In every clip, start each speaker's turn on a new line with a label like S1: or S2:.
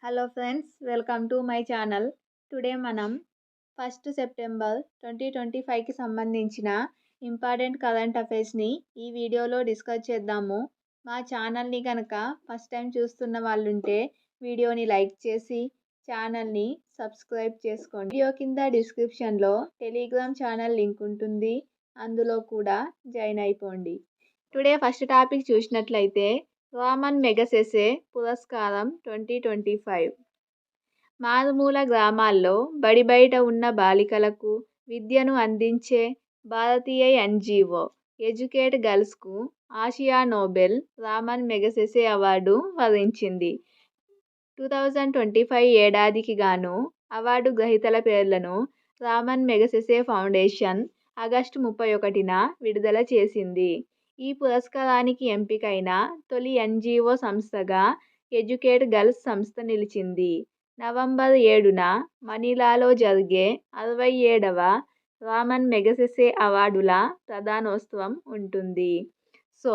S1: Hello friends, welcome to my channel. Today మనం 1 September 2025కి సంబంధించిన important current అఫైర్స్ని ఈ వీడియోలో డిస్కస్ చేద్దాము. మా ఛానల్ని కనుక ఫస్ట్ టైం చూస్తున్న వాళ్ళుంటే వీడియోని లైక్ చేసి ఛానల్ని సబ్స్క్రైబ్ చేసుకోండి. వీడియో కింద డిస్క్రిప్షన్లో టెలిగ్రామ్ ఛానల్ లింక్ ఉంటుంది, అందులో కూడా జాయిన్ అయిపోండి. టుడే ఫస్ట్ టాపిక్ చూసినట్లయితే రామన్ మెగసెసే పురస్కారం 2025. మారుమూల గ్రామాల్లో బడి బయట ఉన్న బాలికలకు విద్యను అందించే భారతీయ ఎన్జిఓ ఎడ్యుకేట్ గర్ల్స్కు Asia Nobel Ramon Magsaysay award వరించింది. 2025 ఏడాదికి గాను అవార్డు గ్రహీతల పేర్లను రామన్ మెగసెసే ఫౌండేషన్ ఆగస్టు 31న విడుదల చేసింది. ఈ పురస్కారానికి ఎంపికైన తొలి ఎన్జిఓ సంస్థగా ఎడ్యుకేట్ గర్ల్స్ సంస్థ నిలిచింది. నవంబర్ 7న మనీలాలో జరిగే 67వ రామన్ మెగసెసే అవార్డుల ప్రదానోత్సవం ఉంటుంది. సో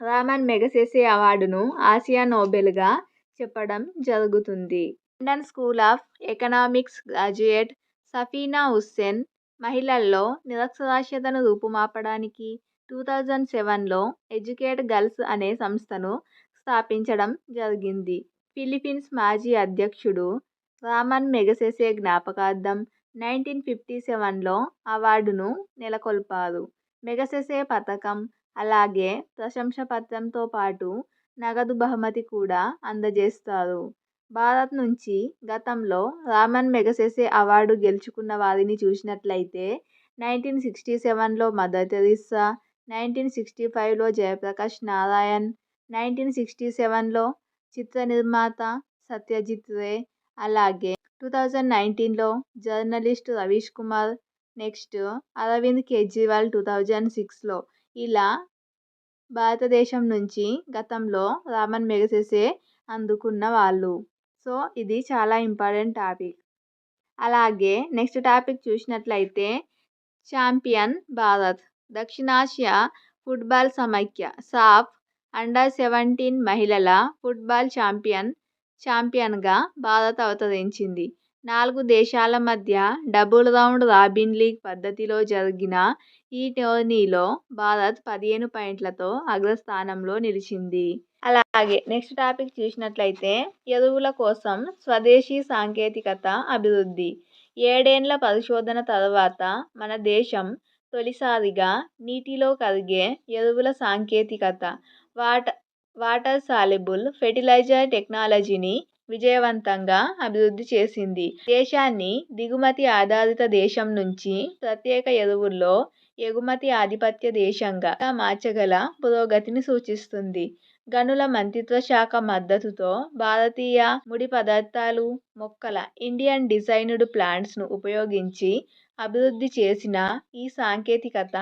S1: రామన్ మెగసెసే అవార్డును ఆసియా నోబెల్గా చెప్పడం జరుగుతుంది. London school of economics graduate Safina Hussain మహిళల్లో నిరక్షరాస్యతను రూపుమాపడానికి 2007లో ఎడ్యుకేట్ గర్ల్స్ అనే సంస్థను స్థాపించడం జరిగింది. ఫిలిప్పీన్స్ మాజీ అధ్యక్షుడు రామన్ మెగసెసే జ్ఞాపకార్థం 1957లో అవార్డును నెలకొల్పారు. మెగసెసే పథకం, అలాగే ప్రశంసాపత్రంతో పాటు నగదు బహుమతి కూడా అందజేస్తారు. భారత్ నుంచి గతంలో రామన్ మెగసెసే అవార్డు గెలుచుకున్న వారిని చూసినట్లయితే 1967లో మదర్ తెరిసా, 1965లో జయప్రకాష్ నారాయణ్, 1967లో చిత్ర నిర్మాత సత్యజిత్ రే, అలాగే 2019లో జర్నలిస్ట్ రవీష్ కుమార్, నెక్స్ట్ అరవింద్ కేజ్రీవాల్ 2006లో. ఇలా భారతదేశం నుంచి గతంలో రామన్ మెగసెసే అందుకున్న వాళ్ళు. సో ఇది చాలా ఇంపార్టెంట్ టాపిక్. అలాగే నెక్స్ట్ టాపిక్ చూసినట్లయితే ఛాంపియన్ భారత్. దక్షిణాసియా ఫుట్బాల్ సమైక్య సాఫ్ అండర్-17 మహిళల ఫుట్బాల్ ఛాంపియన్గా భారత్ అవతరించింది. 4 దేశాల మధ్య డబుల్ రౌండ్ రాబిన్ లీగ్ పద్ధతిలో జరిగిన ఈ టోర్నీలో భారత్ 15 పాయింట్లతో అగ్రస్థానంలో నిలిచింది. అలాగే నెక్స్ట్ టాపిక్ చూసినట్లయితే ఎరువుల కోసం స్వదేశీ సాంకేతికత అభివృద్ధి. 7 ఏళ్ల పరిశోధన తర్వాత మన దేశం తొలిసారిగా నీటిలో కరిగే ఎరువుల సాంకేతికత వాటర్ సాల్యుబుల్ ఫెర్టిలైజర్ టెక్నాలజీని విజయవంతంగా అభివృద్ధి చేసింది. దేశాన్ని దిగుమతి ఆధారిత దేశం నుంచి ప్రత్యేక ఎరువుల్లో ఎగుమతి ఆధిపత్య దేశంగా మార్చగల పురోగతిని సూచిస్తుంది. గనుల మంత్రిత్వ శాఖ మద్దతుతో భారతీయ ముడి పదార్థాలు, మొక్కల ఇండియన్ డిజైన్డ్ ప్లాంట్స్ను ఉపయోగించి అభివృద్ధి చేసిన ఈ సాంకేతికత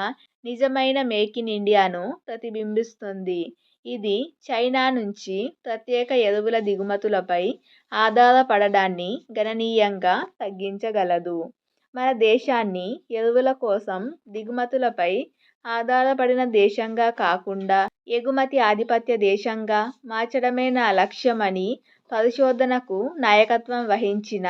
S1: నిజమైన మేక్ ఇన్ ఇండియాను ప్రతిబింబిస్తుంది. ఇది చైనా నుంచి ప్రత్యేక ఎరువుల దిగుమతులపై ఆధారపడడాన్ని గణనీయంగా తగ్గించగలదు. మన దేశాన్ని ఎరువుల కోసం దిగుమతులపై ఆధారపడిన దేశంగా కాకుండా ఎగుమతి ఆధిపత్య దేశంగా మార్చడమే నా లక్ష్యమని పరిశోధనకు నాయకత్వం వహించిన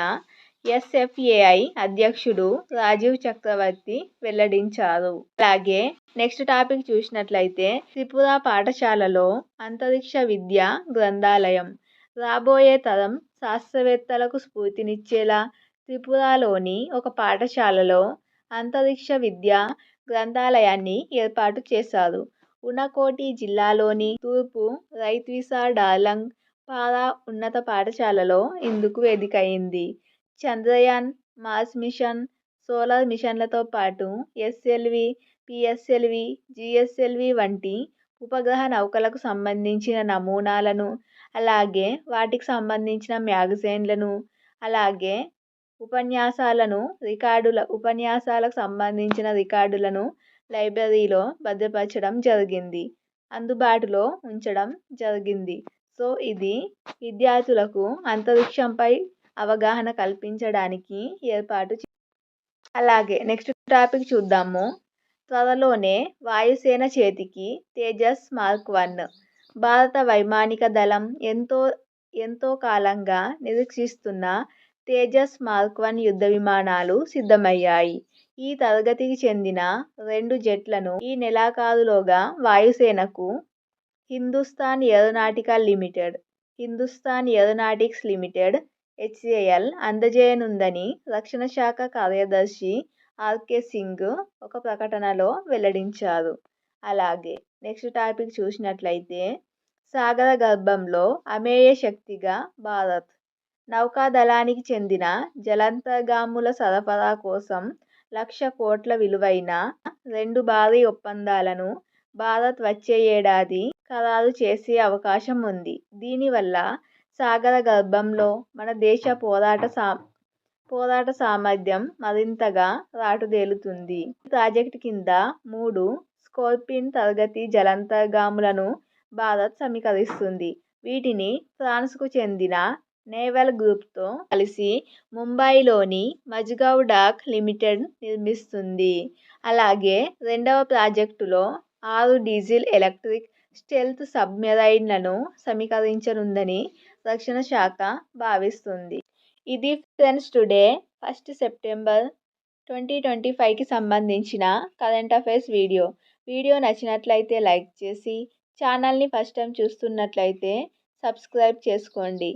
S1: ఎస్ఎఫ్ఏఐ అధ్యక్షుడు రాజీవ్ చక్రవర్తి వెల్లడించారు. అలాగే నెక్స్ట్ టాపిక్ చూసినట్లయితే త్రిపుర పాఠశాలలో అంతరిక్ష విద్య గ్రంథాలయం. రాబోయే తరం శాస్త్రవేత్తలకు స్ఫూర్తినిచ్చేలా త్రిపురలోని ఒక పాఠశాలలో అంతరిక్ష విద్యా గ్రంథాలయాన్ని ఏర్పాటు చేశారు. ఉనకోటి జిల్లాలోని తూర్పు రైత్విసా డార్లంగ్ పారా ఉన్నత పాఠశాలలో ఇందుకు వేదికైంది. చంద్రయాన్, మార్స్ మిషన్, సోలార్ మిషన్లతో పాటు ఎస్ఎల్వి, పిఎస్ఎల్వి, జిఎస్ఎల్వి వంటి ఉపగ్రహ నౌకలకు సంబంధించిన నమూనాలను, అలాగే వాటికి సంబంధించిన మ్యాగజైన్లను, అలాగే ఉపన్యాసాలకు సంబంధించిన రికార్డులను లైబ్రరీలో భద్రపరచడం జరిగింది, అందుబాటులో ఉంచడం జరిగింది. సో ఇది విద్యార్థులకు అంతరిక్షంపై అవగాహన కల్పించడానికి ఏర్పాటు. అలాగే నెక్స్ట్ టాపిక్ చూద్దాము. త్వరలోనే వాయుసేన చేతికి తేజస్ మార్క్ 1. భారత వైమానిక దళం ఎంతో ఎంతో కాలంగా నిరీక్షిస్తున్న తేజస్ మార్క్ 1 యుద్ధ విమానాలు సిద్ధమయ్యాయి. ఈ తరగతికి చెందిన 2 జెట్లను ఈ నెలాఖరులోగా వాయుసేనకు హిందుస్థాన్ ఏరోనాటిక్స్ లిమిటెడ్ HAL అందజేయనుందని రక్షణ శాఖ కార్యదర్శి ఆర్కే సింగ్ ఒక ప్రకటనలో వెల్లడించారు. అలాగే నెక్స్ట్ టాపిక్ చూసినట్లయితే సాగర గర్భంలో అమేయ శక్తిగా భారత్. నౌకాదళానికి చెందిన జలాంతర్గాముల సరఫరా కోసం 1,00,000 కోట్ల విలువైన 2 భారీ ఒప్పందాలను భారత్ వచ్చే ఏడాది ఖరారు చేసే అవకాశం ఉంది. దీనివల్ల సాగర గర్భంలో మన దేశ పోరాట సామర్థ్యం మరింతగా రాటుదేలుతుంది. ఈ ప్రాజెక్టు కింద 3 స్కార్పిన్ తరగతి జలాంతర్గాములను భారత్ సమీకరిస్తుంది. వీటిని ఫ్రాన్స్కు చెందిన నేవల్ గ్రూప్తో కలిసి ముంబైలోని మజ్గావ్ డాక్ లిమిటెడ్ నిర్మిస్తుంది. అలాగే రెండవ ప్రాజెక్టులో 6 డీజిల్ ఎలక్ట్రిక్ స్టెల్త్ సబ్మెరైన్లను సమీకరించనుందని రక్షణ శాఖ భావిస్తుంది. ఇది ఫ్రెండ్స్ టుడే 1 సెప్టెంబర్ 2025కి సంబంధించిన కరెంట్ అఫైర్స్ వీడియో. వీడియో నచ్చినట్లయితే లైక్ చేసి ఛానల్ని ఫస్ట్ టైం చూస్తున్నట్లయితే సబ్స్క్రైబ్ చేసుకోండి.